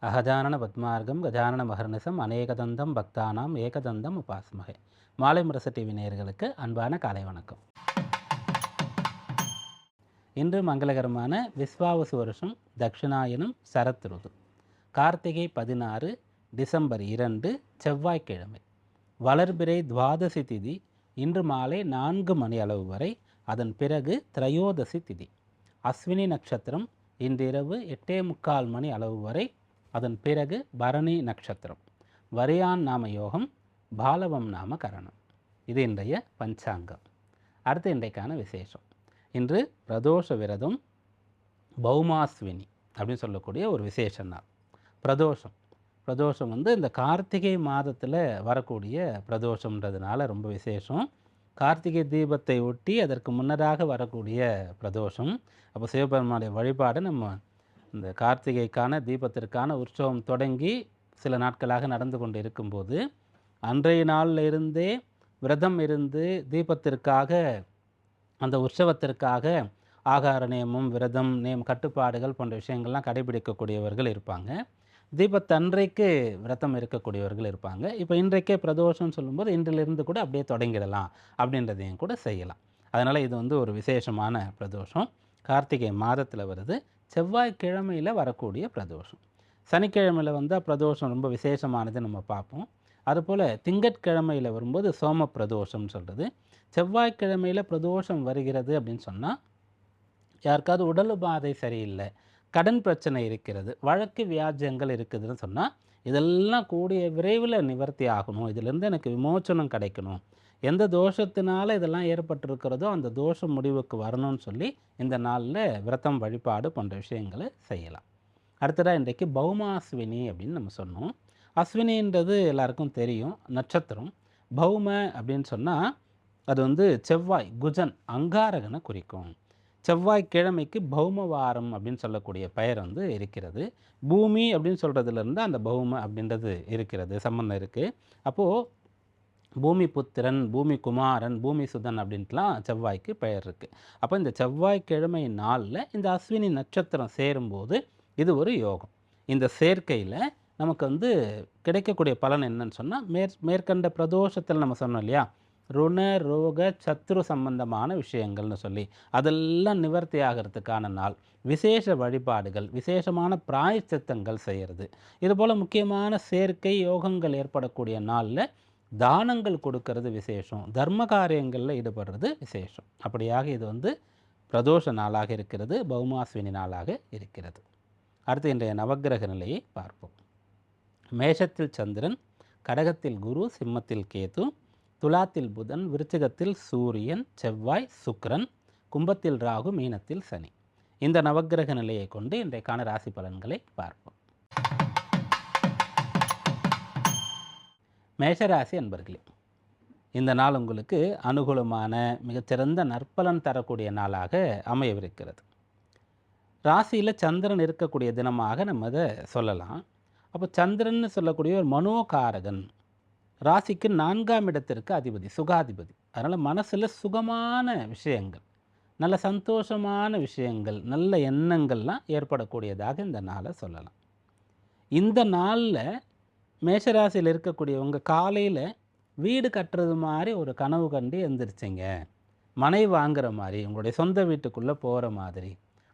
அகஜானன பத்மார்க்கம் கஜானன மகர்நிசம் அநேகதந்தம் பக்தானாம் ஏகதந்தம் உபாஸ்மகே. மாலை முரசு டிவி நேயர்களுக்கு அன்பான காலை வணக்கம். இன்று மங்களகரமான விஸ்வாவசு வருஷம் தட்சிணாயனம் சரத் ருது, கார்த்திகை 16 டிசம்பர் 2 செவ்வாய்க்கிழமை, வளர்பிறை துவாதசி திதி இன்று மாலை 4 மணி அளவு வரை. அதன் பிறகு திரையோதசி திதி. அஸ்வினி நட்சத்திரம் இன்றிரவு 8:45 மணி அளவு வரை. அதன் பிறகு பரணி நட்சத்திரம். வரியான் நாம யோகம், பாலவம் நாம கரணம். இது இன்றைய பஞ்சாங்கம். அடுத்து இன்றைக்கான விசேஷம். இன்று பிரதோஷ விரதம், பௌமாஸ்வினி அப்படின்னு சொல்லக்கூடிய ஒரு விசேஷ நாள். பிரதோஷம் இந்த கார்த்திகை மாதத்தில் வரக்கூடிய பிரதோஷம்ன்றதுனால ரொம்ப விசேஷம். கார்த்திகை தீபத்தை ஒட்டி அதற்கு முன்னதாக வரக்கூடிய பிரதோஷம். அப்போ சிவபெருமானுடைய வழிபாடு நம்ம இந்த கார்த்திகைக்கான தீபத்திற்கான உற்சவம் தொடங்கி சில நாட்களாக நடந்து கொண்டு இருக்கும்போது, அன்றைய நாளில் இருந்தே விரதம் இருந்து தீபத்திற்காக, அந்த உற்சவத்திற்காக ஆகார நியமம், விரதம் கட்டுப்பாடுகள் போன்ற விஷயங்கள்லாம் கடைபிடிக்கக்கூடியவர்கள் இருப்பாங்க. தீபத்தன்றைக்கு விரதம் இருக்கக்கூடியவர்கள் இருப்பாங்க. இப்போ இன்றைக்கே பிரதோஷம்னு சொல்லும்போது இன்றிலிருந்து கூட அப்படியே தொடங்கிடலாம் அப்படின்றதையும் கூட செய்யலாம். அதனால் இது ஒரு விசேஷமான பிரதோஷம். கார்த்திகை மாதத்தில் வருது. செவ்வாய்க்கிழமையில் வரக்கூடிய பிரதோஷம். சனிக்கிழமையில் வந்தால் பிரதோஷம் ரொம்ப விசேஷமானது நம்ம பார்ப்போம். அதுபோல் திங்கட்கிழமையில் வரும்போது சோம பிரதோஷம்னு சொல்கிறது. செவ்வாய்க்கிழமையில் பிரதோஷம் வருகிறது அப்படின்னு சொன்னால், யாருக்காவது உடல் உபாதை சரியில்லை, கடன் பிரச்சனை இருக்கிறது, வழக்கு வியாஜ்யங்கள் இருக்குதுன்னு சொன்னால், இதெல்லாம் கூடிய விரைவில் நிவர்த்தி ஆகணும், இதிலிருந்து எனக்கு விமோச்சனம் கிடைக்கணும், எந்த தோஷத்தினால இதெல்லாம் ஏற்பட்டிருக்கிறதோ அந்த தோஷம் முடிவுக்கு வரணும்னு சொல்லி இந்த நாளில் விரதம், வழிபாடு போன்ற விஷயங்களை செய்யலாம். அடுத்ததாக இன்றைக்கு பௌமாஸ்வினி அப்படின்னு நம்ம சொன்னோம். அஸ்வினின்றது எல்லாருக்கும் தெரியும், நட்சத்திரம். பௌம அப்படின்னு சொன்னால் அது செவ்வாய், குஜன், அங்காரகனை குறிக்கும். செவ்வாய்க்கிழமைக்கு பௌமவாரம் அப்படின்னு சொல்லக்கூடிய பெயர் இருக்கிறது. பூமி அப்படின்னு சொல்கிறதுலேருந்து அந்த பௌம அப்படின்றது இருக்கிறது, சம்பந்தம் இருக்குது. அப்போது பூமி புத்திரன், பூமி குமாரன், பூமி சுதன் அப்படின்ட்டுலாம் செவ்வாய்க்கு பெயர் இருக்குது. அப்போ இந்த செவ்வாய்க்கிழமை நாளில் இந்த அஸ்வினி நட்சத்திரம் சேரும்போது இது ஒரு யோகம். இந்த சேர்க்கையில் நமக்கு கிடைக்கக்கூடிய பலன் என்னன்னு சொன்னால், மேற்கண்ட பிரதோஷத்தில் நம்ம சொன்னோம் இல்லையா, ருண ரோக சத்ரு சம்பந்தமான விஷயங்கள்னு சொல்லி அதெல்லாம் நிவர்த்தி ஆகிறதுக்கான நாள். விசேஷ வழிபாடுகள், விசேஷமான பிராயச்சித்தங்கள் செய்கிறது. இதுபோல் முக்கியமான சேர்க்கை யோகங்கள் ஏற்படக்கூடிய நாளில் தானங்கள் கொடுக்கறது விசேஷம், தர்ம காரியங்களில் ஈடுபடுறது விசேஷம். அப்படியாக இது பிரதோஷ நாளாக இருக்கிறது, பௌமாஸ்வினி நாளாக இருக்கிறது. அடுத்து இன்றைய நவக்கிரக நிலையை பார்ப்போம். மேஷத்தில் சந்திரன், கடகத்தில் குரு, சிம்மத்தில் கேது, துலாத்தில் புதன், விருச்சிகத்தில் சூரியன், செவ்வாய், சுக்கிரன், கும்பத்தில் ராகு, மீனத்தில் சனி. இந்த நவக்கிரக நிலையை கொண்டு இன்றைக்கான ராசி பலன்களை பார்ப்போம். மேஷராசி அன்பர்களே, இந்த நாள் உங்களுக்கு அனுகூலமான மிகச்சிறந்த நற்பலன் தரக்கூடிய நாளாக அமையவிருக்கிறது. ராசியில் சந்திரன் இருக்கக்கூடிய தினமாக நம்ம அதை சொல்லலாம். அப்போ சந்திரன் சொல்லக்கூடிய ஒரு மனோகாரகன், ராசிக்கு 4ஆம் இடத்திற்கு அதிபதி, சுகாதிபதி. அதனால் மனசில் சுகமான விஷயங்கள், நல்ல சந்தோஷமான விஷயங்கள், நல்ல எண்ணங்கள்லாம் ஏற்படக்கூடியதாக இந்த நாளை சொல்லலாம். இந்த நாளில் மேஷராசியில் இருக்கக்கூடியவங்க காலையில் வீடு கட்டுறது மாதிரி ஒரு கனவு கண்டு எழுந்திரிச்சிங்க, மனை வாங்குகிற மாதிரி, உங்களுடைய சொந்த வீட்டுக்குள்ளே போகிற மாதிரி,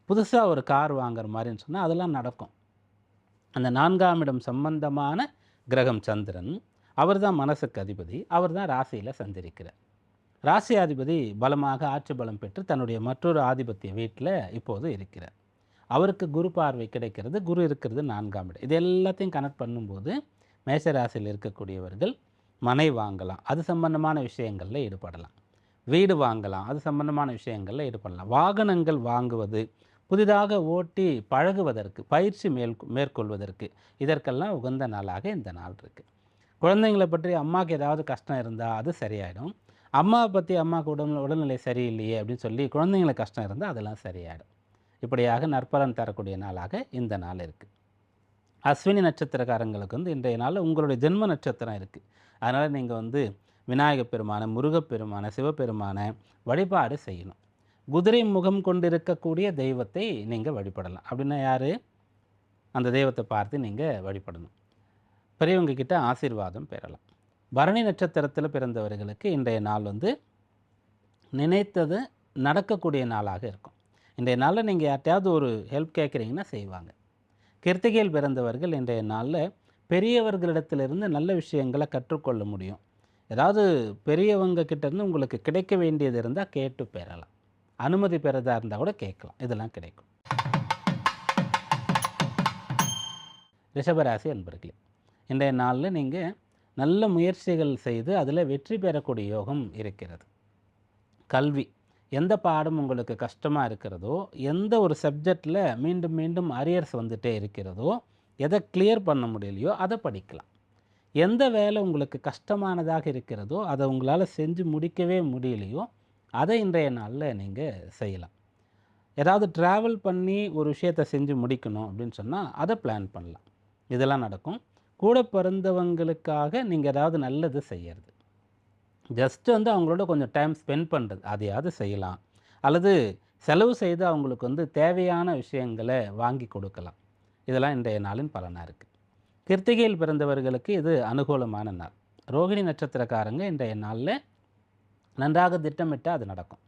புதுசாக ஒரு கார் வாங்குற மாதிரின்னு சொன்னால் அதெல்லாம் நடக்கும். அந்த 4ஆம் இடம் சம்பந்தமான கிரகம் சந்திரன், அவர் தான் மனசுக்கு அதிபதி, அவர் தான் ராசியில் சஞ்சரிக்கிறார். ராசி அதிபதி பலமாக ஆட்சி பலம் பெற்று தன்னுடைய மற்றொரு ஆதிபத்திய வீட்டில் இப்போது இருக்கிறார். அவருக்கு குரு பார்வை கிடைக்கிறது, குரு இருக்கிறது 4ஆம் இடம். இது எல்லாத்தையும் கனெக்ட் பண்ணும்போது மேஷராசியில் இருக்கக்கூடியவர்கள் மனை வாங்கலாம், அது சம்பந்தமான விஷயங்களில் ஈடுபடலாம். வீடு வாங்கலாம், அது சம்பந்தமான விஷயங்களில் ஈடுபடலாம். வாகனங்கள் வாங்குவது, புதிதாக ஓட்டி பழகுவதற்கு, பயிற்சி மேற்கொள்வதற்கு, இதற்கெல்லாம் உகந்த நாளாக இந்த நாள் இருக்குது. குழந்தைங்களை பற்றி அம்மாவுக்கு ஏதாவது கஷ்டம் இருந்தால் அது சரியாயிடும். அம்மாவை பற்றி அம்மாவுக்கு உடல்நிலை சரியில்லையே அப்படின்னு சொல்லி குழந்தைங்களுக்கு கஷ்டம் இருந்தால் அதெல்லாம் சரியாயிடும். இப்படியாக நற்பலன் தரக்கூடிய நாளாக இந்த நாள் இருக்குது. அஸ்வினி நட்சத்திரக்காரங்களுக்கு இன்றைய நாள் உங்களுடைய ஜென்ம நட்சத்திரம் இருக்குது. அதனால் நீங்கள் விநாயகப் பெருமானை, முருகப்பெருமானை, சிவபெருமானை வழிபாடு செய்யணும். குதிரை முகம் கொண்டிருக்கக்கூடிய தெய்வத்தை நீங்கள் வழிபடலாம். அப்படின்னா யார்? அந்த தெய்வத்தை பார்த்து நீங்கள் வழிபடணும். பெரியவங்க கிட்ட ஆசீர்வாதம் பெறலாம். பரணி நட்சத்திரத்தில் பிறந்தவர்களுக்கு இன்றைய நாள் வந்து நினைத்தது நடக்கக்கூடிய நாளாக இருக்கும். இன்றைய நாளில் நீங்கள் யார்ட்டையாவது ஒரு ஹெல்ப் கேட்குறீங்கன்னா செய்வாங்க. கிருத்திகையில் பிறந்தவர்கள் இன்றைய நாளில் பெரியவர்களிடத்திலிருந்து நல்ல விஷயங்களை கற்றுக்கொள்ள முடியும். ஏதாவது பெரியவங்க கிட்டேருந்து உங்களுக்கு கிடைக்க வேண்டியது இருந்தால் கேட்டு பெறலாம். அனுமதி பெறதா இருந்தால் கூட கேட்கலாம். இதெல்லாம் கிடைக்கும். ரிஷபராசி அன்பர்களே, இன்றைய நாளில் நீங்கள் நல்ல முயற்சிகள் செய்து அதில் வெற்றி பெறக்கூடிய யோகம் இருக்கிறது. கல்வி, எந்த பாடம் உங்களுக்கு கஷ்டமாக இருக்கிறதோ, எந்த ஒரு சப்ஜெக்டில் மீண்டும் மீண்டும் அரியர்ஸ் வந்துகிட்டே இருக்கிறதோ, எதை கிளியர் பண்ண முடியலையோ அதை படிக்கலாம். எந்த வேலை உங்களுக்கு கஷ்டமானதாக இருக்கிறதோ, அதை உங்களால் செஞ்சு முடிக்கவே முடியலையோ, அதை இன்றைய நாளில் நீங்கள் செய்யலாம். ஏதாவது ட்ராவல் பண்ணி ஒரு விஷயத்தை செஞ்சு முடிக்கணும் அப்படின்னு சொன்னால் அதை பிளான் பண்ணலாம். இதெல்லாம் நடக்கும். கூட பிறந்தவங்களுக்காக நீங்கள் ஏதாவது நல்லது செய்யறது, ஜஸ்ட்டு வந்து அவங்களோட கொஞ்சம் டைம் ஸ்பெண்ட் பண்ணுறது, அதையாவது செய்யலாம். அல்லது செலவு செய்து அவங்களுக்கு வந்து தேவையான விஷயங்களை வாங்கி கொடுக்கலாம். இதெல்லாம் இன்றைய நாளின் பலனாக இருக்குது. கிருத்திகையில் பிறந்தவர்களுக்கு இது அனுகூலமான நாள். ரோகிணி நட்சத்திரக்காரங்க இன்றைய நாளில் நன்றாக திட்டமிட்டால் அது நடக்கும்.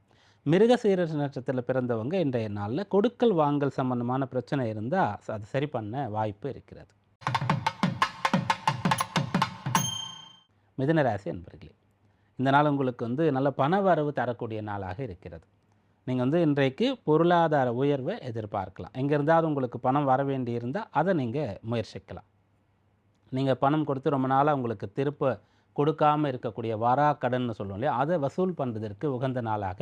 மிருகசீரிஷ நட்சத்திரத்தில் பிறந்தவங்க இன்றைய நாளில் கொடுக்கல் வாங்கல் சம்பந்தமான பிரச்சனை இருந்தால் அது சரி பண்ண வாய்ப்பு இருக்கிறது. மிதுனராசி அன்பர்களே, இந்த நாள் உங்களுக்கு வந்து நல்ல பண வரவு தரக்கூடிய நாளாக இருக்கிறது. நீங்கள் வந்து இன்றைக்கு பொருளாதார உயர்வை எதிர்பார்க்கலாம். எங்கே இருந்தாலும் உங்களுக்கு பணம் வர வேண்டி இருந்தால் அதை நீங்கள் முயற்சிக்கலாம். நீங்கள் பணம் கொடுத்து ரொம்ப நாளாக உங்களுக்கு திருப்ப கொடுக்காமல் இருக்கக்கூடிய வரா கடன் சொல்லுவோம் இல்லையா, அதை வசூல் பண்ணுறதற்கு உகந்த நாளாக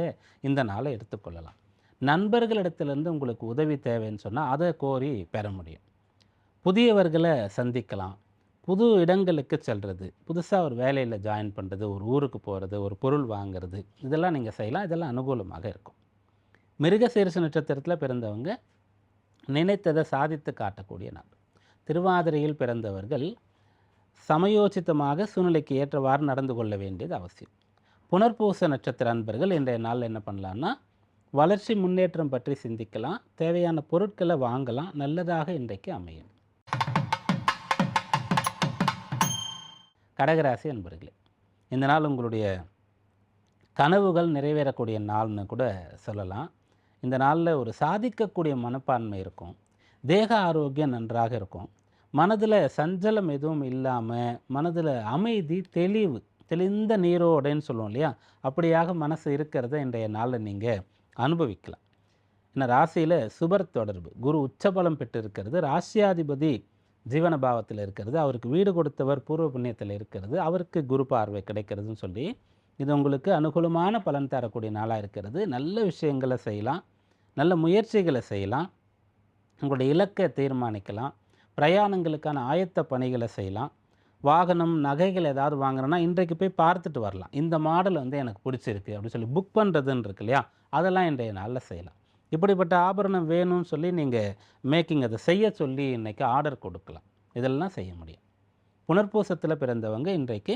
இந்த நாளை எடுத்துக்கொள்ளலாம். நண்பர்களிடத்திலிருந்து உங்களுக்கு உதவி தேவைன்னு சொன்னால் அதை கோரி பெற முடியும். புதியவர்களை சந்திக்கலாம். புது இடங்களுக்கு செல்வது, புதுசாக ஒரு வேலையில் ஜாயின் பண்ணுறது, ஒரு ஊருக்கு போகிறது, ஒரு பொருள் வாங்கிறது, இதெல்லாம் நீங்கள் செய்யலாம். இதெல்லாம் அனுகூலமாக இருக்கும். மிருகசீரிஷ நட்சத்திரத்தில் பிறந்தவங்க நினைத்ததை சாதித்து காட்டக்கூடிய நாள். திருவாதிரையில் பிறந்தவர்கள் சமயோசிதமாக சூழ்நிலைக்கு ஏற்றவாறு நடந்து கொள்ள வேண்டியது அவசியம். புனர்பூச நட்சத்திர அன்பர்கள் இன்றைய நாளில் என்ன பண்ணலான்னா, வளர்ச்சி முன்னேற்றம் பற்றி சிந்திக்கலாம். தேவையான பொருட்களை வாங்கலாம். நல்லதாக இன்றைக்கு அமையும். கடகராசி அன்பர்களே, இந்த நாள் உங்களுடைய கனவுகள் நிறைவேறக்கூடிய நாள்னு கூட சொல்லலாம். இந்த நாளில் ஒரு சாதிக்கக்கூடிய மனப்பான்மை இருக்கும். தேக ஆரோக்கியம் நன்றாக இருக்கும். மனதில் சஞ்சலம் எதுவும் இல்லாமல், மனதில் அமைதி, தெளிவு, தெளிந்த நீரோடைன்னு சொல்லுவோம் இல்லையா, அப்படியாக மனசு இருக்கிறத இன்றைய நாளில் நீங்கள் அனுபவிக்கலாம். ஏன்னா ராசியில் சுபர் தொடர்பு, குரு உச்சபலம் பெற்று இருக்கிறது, ராசியாதிபதி ஜீவன பாவத்தில் இருக்கிறது, அவருக்கு வீடு கொடுத்தவர் பூர்வ புண்ணியத்தில் இருக்கிறது, அவருக்கு குரு பார்வை கிடைக்கிறதுன்னு சொல்லி இது உங்களுக்கு அனுகூலமான பலன் தரக்கூடிய நாளாக இருக்கிறது. நல்ல விஷயங்களை செய்யலாம், நல்ல முயற்சிகளை செய்யலாம், உங்களுடைய இலக்கை தீர்மானிக்கலாம், பிரயாணங்களுக்கான ஆயத்த பணிகளை செய்யலாம். வாகனம், நகைகள் ஏதாவது வாங்குறோன்னா இன்றைக்கு போய் பார்த்துட்டு வரலாம். இந்த மாடல் வந்து எனக்கு பிடிச்சிருக்கு அப்படின்னு சொல்லி புக் பண்ணுறதுன்னு இருக்கு இல்லையா, அதெல்லாம் இன்றைய நாளில் செய்யலாம். இப்படிப்பட்ட ஆபரணம் வேணும்னு சொல்லி நீங்கள் மேக்கிங் அதை செய்ய சொல்லி இன்றைக்கி ஆர்டர் கொடுக்கலாம். இதெல்லாம் செய்ய முடியும். புனர்பூசத்தில் பிறந்தவங்க இன்றைக்கு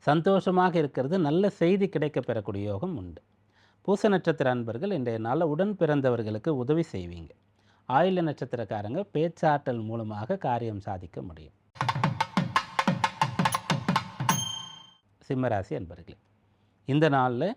சந்தோஷமாக இருக்கிறது, நல்ல செய்தி கிடைக்க பெறக்கூடிய யோகம் உண்டு. பூச நட்சத்திர அன்பர்கள் இன்றைய நாளில் உடன் பிறந்தவர்களுக்கு உதவி செய்வீங்க. ஆயில்ய நட்சத்திரக்காரங்க பேச்சாற்றல் மூலமாக காரியம் சாதிக்க முடியும். சிம்மராசி அன்பர்களே, இந்த நாளில்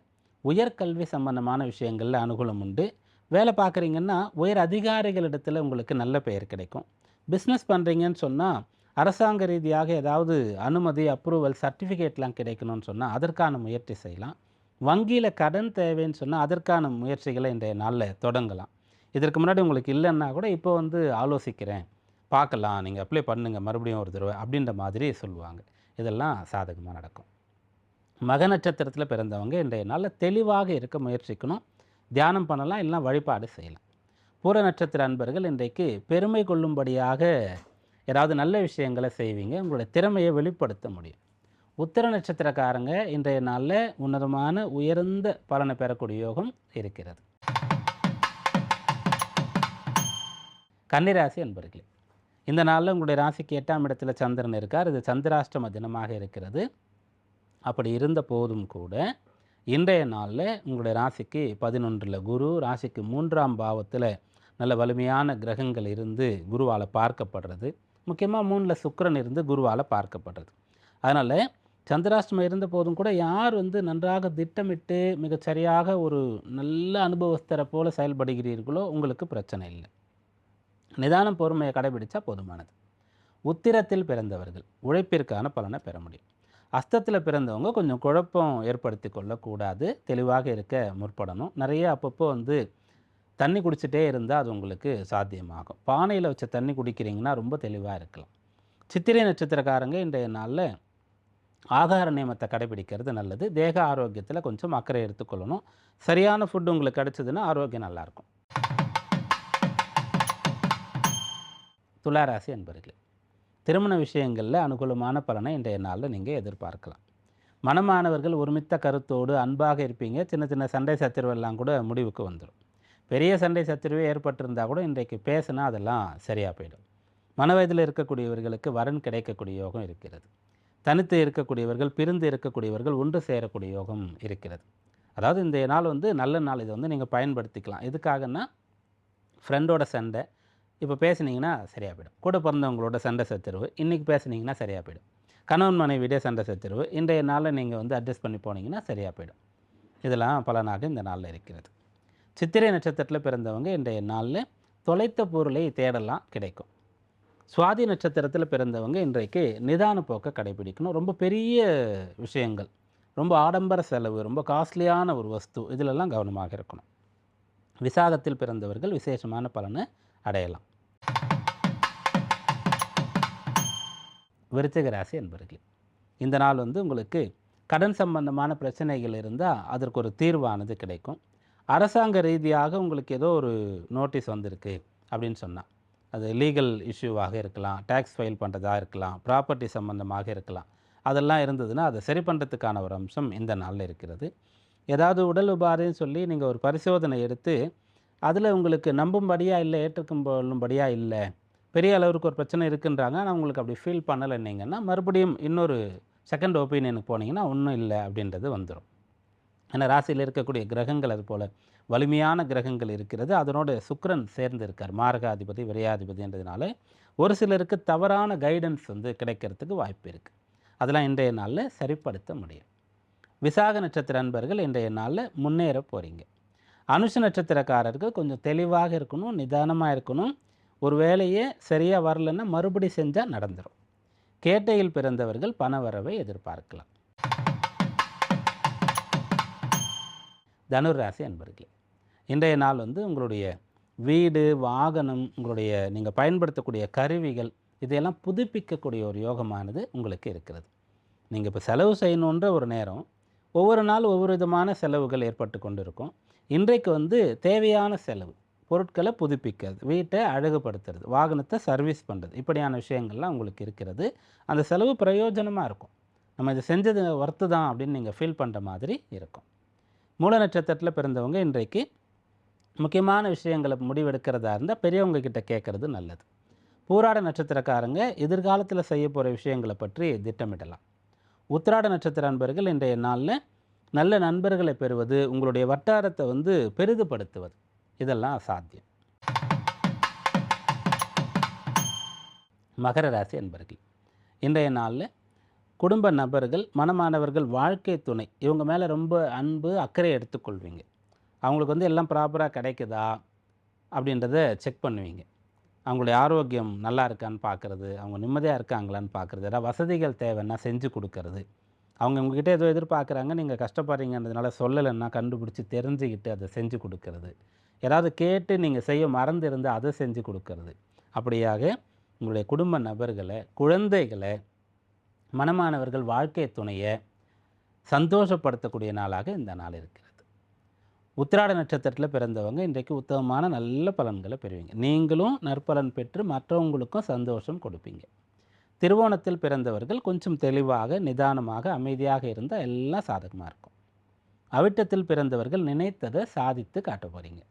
உயர்கல்வி சம்பந்தமான விஷயங்களில் அனுகூலம் உண்டு. வேலை பார்க்குறீங்கன்னா உயர் அதிகாரிகளிடத்தில் உங்களுக்கு நல்ல பெயர் கிடைக்கும். பிஸ்னஸ் பண்ணுறீங்கன்னு சொன்னால் அரசாங்க ரீதியாக ஏதாவது அனுமதி, அப்ரூவல், சர்டிஃபிகேட்லாம் கிடைக்கணும்னு சொன்னால் அதற்கான முயற்சி செய்யலாம். வங்கியில் கடன் தேவைன்னு சொன்னால் அதற்கான முயற்சிகளை இன்றைய நாளில் தொடங்கலாம். இதற்கு முன்னாடி உங்களுக்கு இல்லைன்னா கூட இப்போ வந்து ஆலோசிக்கிறேன், பார்க்கலாம், நீங்கள் அப்ளை பண்ணுங்கள் மறுபடியும் ஒரு தடவை அப்படின்ற மாதிரி சொல்லுவாங்க. இதெல்லாம் சாதகமாக நடக்கும். மக நட்சத்திரத்தில் பிறந்தவங்க இன்றைய நாளில் தெளிவாக இருக்க முயற்சிக்கணும். தியானம் பண்ணலாம், இல்லைனா வழிபாடு செய்யலாம். பூர நட்சத்திர அன்பர்கள் இன்றைக்கு பெருமை கொள்ளும்படியாக ஏதாவது நல்ல விஷயங்களை செய்வீங்க. உங்களுடைய திறமையை வெளிப்படுத்த முடியும். உத்திர நட்சத்திரக்காரங்க இன்றைய நாளில் உன்னதமான உயர்ந்த பலனை பெறக்கூடிய யோகம் இருக்கிறது. கன்னிராசி அன்பர்களே, இந்த நாளில் உங்களுடைய ராசிக்கு 8ஆம் இடத்துல சந்திரன் இருக்கார். இது சந்திராஷ்டம தினமாக இருக்கிறது. அப்படி இருந்த போதும் கூட இன்றைய நாளில் உங்களுடைய ராசிக்கு 11ல் குரு, ராசிக்கு 3ஆம் பாவத்தில் நல்ல வலிமையான கிரகங்கள் இருந்து குருவால் பார்க்கப்படுறது, முக்கியமாக 3ல் சுக்கிரன் இருந்து குருவால் பார்க்கப்படுறது. அதனால் சந்திராஷ்டமம் இருந்த போதும் கூட யார் நன்றாக திட்டமிட்டு மிகச்சரியாக ஒரு நல்ல அனுபவஸ்தரை போல செயல்படுகிறீர்களோ உங்களுக்கு பிரச்சனை இல்லை. நிதானம் பொறுமையை கடைபிடிச்சா போதுமானது. உத்திரத்தில் பிறந்தவர்கள் உழைப்பிற்கான பலனை பெற முடியும். அஸ்தத்தில் பிறந்தவங்க கொஞ்சம் குழப்பம் ஏற்படுத்தி கொள்ளக்கூடாது, தெளிவாக இருக்க முற்படணும். நிறைய அப்பப்போ தண்ணி குடிச்சிட்டே இருந்தால் அது உங்களுக்கு சாத்தியமாகும். பானையில் வச்ச தண்ணி குடிக்கிறீங்கன்னா ரொம்ப தெளிவாக இருக்கலாம். சித்திரை நட்சத்திரக்காரங்க இன்றைய நாளில் ஆகார நியமத்தை கடைபிடிக்கிறது நல்லது. தேக ஆரோக்கியத்தில் கொஞ்சம் அக்கறை எடுத்துக்கொள்ளணும். சரியான ஃபுட் உங்களுக்கு கிடச்சிதுன்னா ஆரோக்கியம் நல்லாயிருக்கும். துளாராசி அன்பர்களே, திருமண விஷயங்களில் அனுகூலமான பலனை இன்றைய நாளில் நீங்கள் எதிர்பார்க்கலாம். மனமானவர்கள் ஒருமித்த கருத்தோடு அன்பாக இருப்பீங்க. சின்ன சின்ன சண்டை சச்சரவெல்லாம் கூட முடிவுக்கு வந்துடும். பெரிய சண்டை சச்சரவே ஏற்பட்டிருந்தால் கூட இன்றைக்கு பேசினா அதெல்லாம் சரியாக போயிடும். மனவயதில் இருக்கக்கூடியவர்களுக்கு வரன் கிடைக்கக்கூடிய யோகம் இருக்கிறது. தனித்து இருக்கக்கூடியவர்கள், பிரிந்து இருக்கக்கூடியவர்கள் ஒன்று சேரக்கூடிய யோகம் இருக்கிறது. அதாவது இந்த நாள் நல்ல நாள். இதை நீங்கள் பயன்படுத்திக்கலாம். எதுக்காகன்னா, ஃப்ரெண்டோட சண்டை இப்போ பேசுனீங்கன்னா சரியாக போயிடும். கூட பிறந்தவங்களோட சண்டை சச்சரவு இன்றைக்கி பேசுனீங்கன்னா சரியாக போயிடும். கணவன் மனைவியிடையே சண்டை சச்சரவு இன்றைய நாளில் நீங்கள் அட்ஜஸ்ட் பண்ணி போனீங்கன்னா சரியாக போயிடும். இதெல்லாம் பலனாக இந்த நாளில் இருக்கிறது. சித்திரை நட்சத்திரத்தில் பிறந்தவங்க இன்றைய நாளில் தொலைத்த பொருளை தேடலாம், கிடைக்கும். சுவாதி நட்சத்திரத்தில் பிறந்தவங்க இன்றைக்கு நிதான போக்கை கடைபிடிக்கணும். ரொம்ப பெரிய விஷயங்கள், ரொம்ப ஆடம்பர செலவு, ரொம்ப காஸ்ட்லியான ஒரு வஸ்து, இதிலெல்லாம் கவனமாக இருக்கணும். விசாகத்தில் பிறந்தவர்கள் விசேஷமான பலனை அடையலாம். விருச்சிக ராசி என்பர்களே, இந்த நாள் உங்களுக்கு கடன் சம்பந்தமான பிரச்சனைகள் இருந்தால் அதற்கு ஒரு தீர்வானது கிடைக்கும். அரசாங்க ரீதியாக உங்களுக்கு ஏதோ ஒரு நோட்டீஸ் வந்திருக்கு அப்படின்னு சொன்னால், அது லீகல் இஷ்யூவாக இருக்கலாம், டேக்ஸ் ஃபைல் பண்ணுறதாக இருக்கலாம், ப்ராப்பர்ட்டி சம்பந்தமாக இருக்கலாம். அதெல்லாம் இருந்ததுன்னா அதை சரி பண்ணுறதுக்கான ஒரு அம்சம் இந்த நாளில் இருக்கிறது. ஏதாவது உடல் உபாதைன்னு சொல்லி நீங்கள் ஒரு பரிசோதனை எடுத்து அதில் உங்களுக்கு நம்பும்படியாக இல்லை, ஏற்றுக்கும்படியாக இல்லை, பெரிய அளவுக்கு ஒரு பிரச்சனை இருக்குன்றாங்க, ஆனால் உங்களுக்கு அப்படி ஃபீல் பண்ணலைன்னீங்கன்னா மறுபடியும் இன்னொரு செகண்ட் ஒப்பீனியனுக்கு போனீங்கன்னா ஒன்றும் இல்லை அப்படின்றது வந்துடும். ஏன்னா ராசியில் இருக்கக்கூடிய கிரகங்கள் அது போல் வலிமையான கிரகங்கள் இருக்கிறது. அதனோட சுக்கிரன் சேர்ந்து இருக்கார், மாரகாதிபதி விரையாதிபதின்றதுனால ஒரு சிலருக்கு தவறான கைடன்ஸ் கிடைக்கிறதுக்கு வாய்ப்பு இருக்குது. அதெல்லாம் இன்றைய நாளில் சரிப்படுத்த முடியும். விசாக நட்சத்திர அன்பர்கள் இன்றைய நாளில் முன்னேற போகிறீங்க. அனுஷ நட்சத்திரக்காரர்கள் கொஞ்சம் தெளிவாக இருக்கணும், நிதானமாக இருக்கணும். ஒரு வேலையே சரியாக வரலன்னா மறுபடி செஞ்சால் நடந்துடும். கேட்டையில் பிறந்தவர்கள் பண வரவை எதிர்பார்க்கலாம். தனுர் ராசி அன்பர்களே, இன்றைய நாள் உங்களுடைய வீடு, வாகனம், உங்களுடைய நீங்கள் பயன்படுத்தக்கூடிய கருவிகள், இதையெல்லாம் புதுப்பிக்கக்கூடிய ஒரு யோகமானது உங்களுக்கு இருக்கிறது. நீங்கள் இப்போ செலவு செய்யணுன்ற ஒரு நேரம், ஒவ்வொரு நாள் ஒவ்வொரு விதமான செலவுகள் ஏற்பட்டு கொண்டு இருக்கும். இன்றைக்கு தேவையான செலவு, பொருட்களை புதுப்பிக்கிறது, வீட்டை அழகுபடுத்துறது, வாகனத்தை சர்வீஸ் பண்ணுறது, இப்படியான விஷயங்கள்லாம் உங்களுக்கு இருக்கிறது. அந்த செலவு பிரயோஜனமாக இருக்கும். நம்ம இதை செஞ்சது ஒர்த்து தான் அப்படின்னு நீங்கள் ஃபீல் பண்ணுற மாதிரி இருக்கும். மூல நட்சத்திரத்தில் பிறந்தவங்க இன்றைக்கு முக்கியமான விஷயங்களை முடிவெடுக்கிறதா இருந்தால் பெரியவங்க கிட்ட கேட்குறது நல்லது. பூராட நட்சத்திரக்காரங்க எதிர்காலத்தில் செய்ய போகிற விஷயங்களை பற்றி திட்டமிடலாம். உத்திராட நட்சத்திர அன்பர்கள் இன்றைய நாளில் நல்ல நண்பர்களை பெறுவது, உங்களுடைய வட்டாரத்தை பெரிதுபடுத்துவது, இதெல்லாம் சாத்தியம். மகர ராசி அன்பர்கள் இன்றைய நாளில் குடும்ப நபர்கள், மனமானவர்கள், வாழ்க்கை துணை, இவங்க மேலே ரொம்ப அன்பு, அக்கறை எடுத்துக்கொள்வீங்க. அவங்களுக்கு எல்லாம் ப்ராப்பராக கிடைக்குதா அப்படின்றத செக் பண்ணுவீங்க. அவங்களுடைய ஆரோக்கியம் நல்லா இருக்கான்னு பார்க்குறது, அவங்க நிம்மதியாக இருக்காங்களான்னு பார்க்குறது, ஏதாவது வசதிகள் தேவைன்னா செஞ்சு கொடுக்கறது, அவங்க உங்ககிட்ட ஏதோ எதிர்பார்க்குறாங்க, நீங்கள் கஷ்டப்படுறீங்கன்றதுனால சொல்லலைன்னா கண்டுபிடிச்சி தெரிஞ்சுக்கிட்டு அதை செஞ்சு கொடுக்கறது, யாராவது கேட்டு நீங்கள் செய்ய மறந்து இருந்தால் அதை செஞ்சு கொடுக்கறது, அப்படியாக உங்களுடைய குடும்ப நபர்களை, குழந்தைகளை, மனமானவர்கள், வாழ்க்கை துணையை சந்தோஷப்படுத்தக்கூடிய நாளாக இந்த நாள் இருக்கிறது. உத்திராட நட்சத்திரத்தில் பிறந்தவங்க இன்றைக்கு உத்தமமான நல்ல பலன்களை பெறுவீங்க. நீங்களும் நற்பலன் பெற்று மற்றவங்களுக்கும் சந்தோஷம் கொடுப்பீங்க. திருவோணத்தில் பிறந்தவர்கள் கொஞ்சம் தெளிவாக, நிதானமாக, அமைதியாக இருந்தால் எல்லாம் சாதகமாக இருக்கும். அவிட்டத்தில் பிறந்தவர்கள் நினைத்ததை சாதித்து காட்ட போகிறீங்க.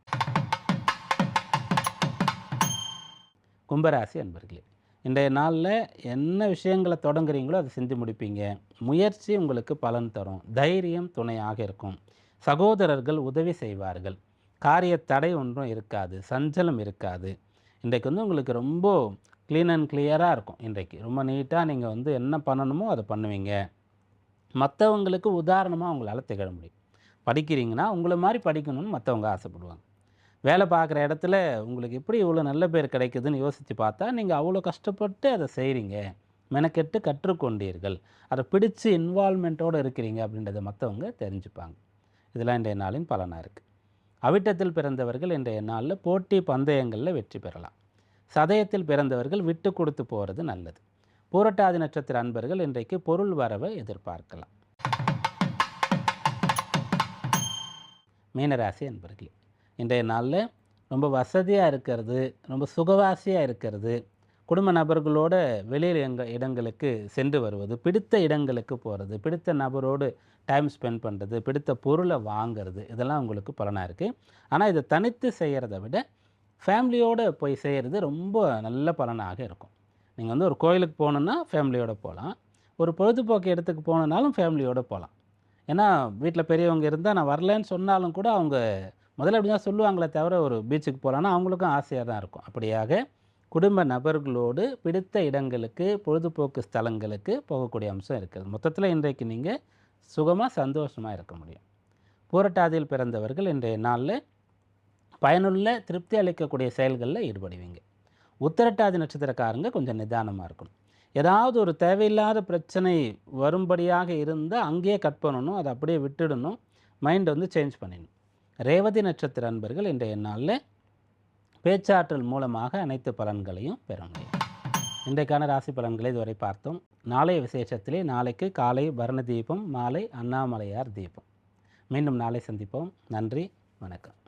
கும்பராசி அன்பர்களே, இன்றைய நாளில் என்ன விஷயங்களை தொடங்குறீங்களோ அதை செஞ்சு முடிப்பீங்க. முயற்சி உங்களுக்கு பலன் தரும். தைரியம் துணையாக இருக்கும். சகோதரர்கள் உதவி செய்வார்கள். காரிய தடை ஒன்றும் இருக்காது, சஞ்சலம் இருக்காது. இன்றைக்கு வந்து உங்களுக்கு ரொம்ப க்ளீன் அண்ட் கிளியராக இருக்கும். இன்றைக்கு ரொம்ப நீட்டாக நீங்கள் வந்து என்ன பண்ணணுமோ அதை பண்ணுவீங்க. மற்றவங்களுக்கு உதாரணமாக உங்களால் திகழ முடியும். படிக்கிறீங்கன்னா உங்களை மாதிரி படிக்கணும்னு மற்றவங்க ஆசைப்படுவாங்க. வேலை பார்க்குற இடத்துல உங்களுக்கு எப்படி இவ்வளோ நல்ல பேர் கிடைக்குதுன்னு யோசித்து பார்த்தா, நீங்கள் அவ்வளோ கஷ்டப்பட்டு அதை செய்கிறீங்க, மெனக்கெட்டு கற்றுக்கொண்டீர்கள், அதை பிடிச்சு இன்வால்மெண்ட்டோடு இருக்கிறீங்க அப்படின்றத மற்றவங்க தெரிஞ்சுப்பாங்க. இதெல்லாம் இன்றைய நாளின் பலனாக இருக்குது. அவிட்டத்தில் பிறந்தவர்கள் இன்றைய நாளில் போட்டி பந்தயங்களில் வெற்றி பெறலாம். சதயத்தில் பிறந்தவர்கள் விட்டு கொடுத்து போகிறது நல்லது. பூரட்டாதி நட்சத்திர அன்பர்கள் இன்றைக்கு பொருள் வரவை எதிர்பார்க்கலாம். மீனராசி அன்பர்களே, இன்றைய நாளில் ரொம்ப வசதியாக இருக்கிறது, ரொம்ப சுகவாசியாக இருக்கிறது, குடும்ப நபர்களோட வெளியில் இடங்களுக்கு சென்று வருவது, பிடித்த இடங்களுக்கு போகிறது, பிடித்த நபரோடு டைம் ஸ்பெண்ட் பண்ணுறது, பிடித்த பொருளை வாங்கிறது, இதெல்லாம் உங்களுக்கு பலனாக இருக்குது. ஆனால் இதை தனித்து செய்கிறத விட ஃபேமிலியோடு போய் செய்கிறது ரொம்ப நல்ல பலனாக இருக்கும். நீங்கள் வந்து ஒரு கோயிலுக்கு போகணுன்னா ஃபேமிலியோடு போகலாம், ஒரு பொழுதுபோக்கு இடத்துக்கு போகணுன்னாலும் ஃபேமிலியோடு போகலாம். ஏன்னா வீட்டில் பெரியவங்க இருந்தால் நான் வரலன்னு சொன்னாலும் கூட அவங்க முதல்ல அப்படி தான் சொல்லுவாங்களே தவிர, ஒரு பீச்சுக்கு போகலான்னா அவங்களுக்கும் ஆசையாக தான் இருக்கும். அப்படியாக குடும்ப நபர்களோடு பிடித்த இடங்களுக்கு, பொழுதுபோக்கு ஸ்தலங்களுக்கு போகக்கூடிய அம்சம் இருக்குது. மொத்தத்தில் இன்றைக்கு நீங்கள் சுகமாக சந்தோஷமாக இருக்க முடியும். பூரட்டாதியில் பிறந்தவர்கள் இன்றைய நாளில் பயனுள்ள திருப்தி அளிக்கக்கூடிய செயல்களில் ஈடுபடுவீங்க. உத்திரட்டாதி நட்சத்திரக்காரங்க கொஞ்சம் நிதானமாக இருக்கணும். ஏதாவது ஒரு தேவையில்லாத பிரச்சனை வரும்படியாக இருந்தால் அங்கேயே கட் பண்ணணும், அதை அப்படியே விட்டுடணும், மைண்டை வந்து சேஞ்ச் பண்ணிடணும். ரேவதி நட்சத்திர அன்பர்கள் இன்றைய நாளில் பேச்சாற்றல் மூலமாக அனைத்து பலன்களையும் பெற முடியும். இன்றைக்கான ராசி பலன்களை இதுவரை பார்த்தோம். நாளைய விசேஷத்திலே நாளைக்கு காலை பரண தீபம், மாலை அண்ணாமலையார் தீபம். மீண்டும் நாளை சந்திப்போம். நன்றி, வணக்கம்.